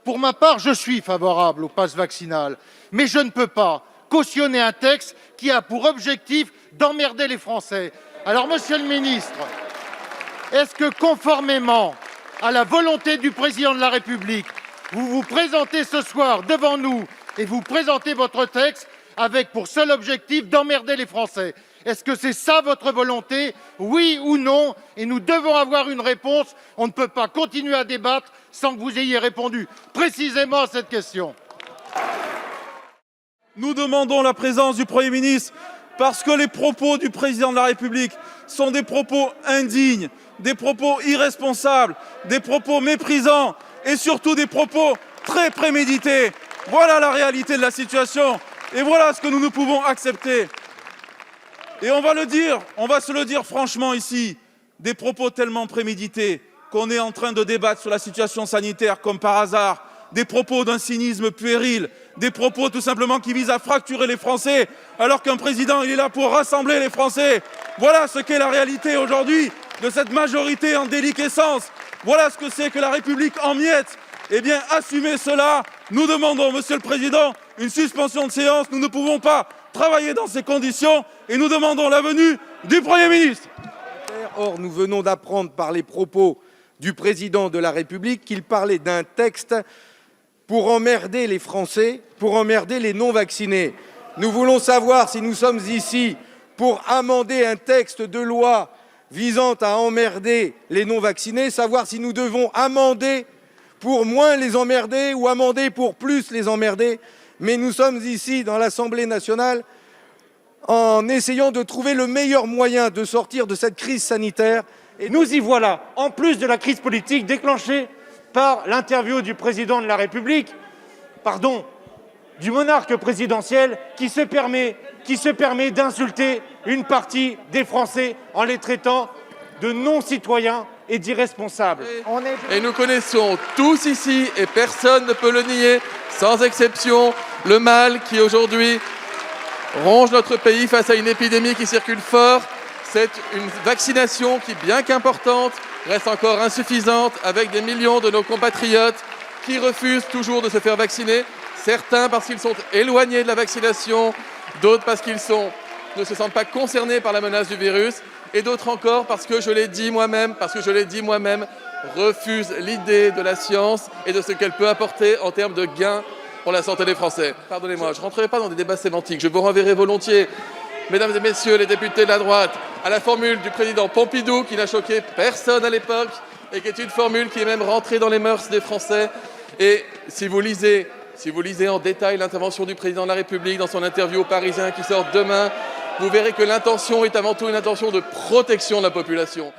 Pour ma part, je suis favorable au pass vaccinal, mais je ne peux pas cautionner un texte qui a pour objectif d'emmerder les Français. Alors, Monsieur le ministre, est-ce que, conformément à la volonté du Président de la République, vous vous présentez ce soir devant nous et vous présentez votre texte avec pour seul objectif d'emmerder les Français? Est-ce que c'est ça votre volonté? Oui ou non? Et nous devons avoir une réponse. On ne peut pas continuer à débattre sans que vous ayez répondu précisément à cette question. Nous demandons la présence du Premier ministre parce que les propos du Président de la République sont des propos indignes, des propos irresponsables, des propos méprisants et surtout des propos très prémédités. Voilà la réalité de la situation et voilà ce que nous ne pouvons accepter. Et on va se le dire franchement ici, des propos tellement prémédités qu'on est en train de débattre sur la situation sanitaire comme par hasard, des propos d'un cynisme puéril, des propos tout simplement qui visent à fracturer les Français, alors qu'un président il est là pour rassembler les Français. Voilà ce qu'est la réalité aujourd'hui de cette majorité en déliquescence. Voilà ce que c'est que la République en miettes. Eh bien, assumez cela. Nous demandons, Monsieur le Président, une suspension de séance. Nous ne pouvons pas travailler dans ces conditions et nous demandons la venue du Premier ministre. Or, nous venons d'apprendre par les propos du Président de la République qu'il parlait d'un texte pour emmerder les Français, pour emmerder les non-vaccinés. Nous voulons savoir si nous sommes ici pour amender un texte de loi visant à emmerder les non-vaccinés, savoir si nous devons amender pour moins les emmerder ou amender pour plus les emmerder. Mais nous sommes ici dans l'Assemblée nationale en essayant de trouver le meilleur moyen de sortir de cette crise sanitaire. Et nous y voilà, en plus de la crise politique déclenchée par l'interview du président de la République, du monarque présidentiel qui se permet d'insulter une partie des Français en les traitant de non-citoyens et d'irresponsables. Et nous connaissons tous ici, et personne ne peut le nier, sans exception, le mal qui aujourd'hui ronge notre pays face à une épidémie qui circule fort. C'est une vaccination qui, bien qu'importante, reste encore insuffisante, avec des millions de nos compatriotes qui refusent toujours de se faire vacciner. Certains parce qu'ils sont éloignés de la vaccination, d'autres parce qu'ils ne se sentent pas concernés par la menace du virus, et d'autres encore parce que je l'ai dit moi-même, refusent l'idée de la science et de ce qu'elle peut apporter en termes de gains pour la santé des Français. Pardonnez-moi, je ne rentrerai pas dans des débats sémantiques, je vous renverrai volontiers, mesdames et messieurs les députés de la droite, à la formule du président Pompidou qui n'a choqué personne à l'époque et qui est une formule qui est même rentrée dans les mœurs des Français. Et si vous lisez en détail l'intervention du président de la République dans son interview aux Parisiens qui sort demain, vous verrez que l'intention est avant tout une intention de protection de la population.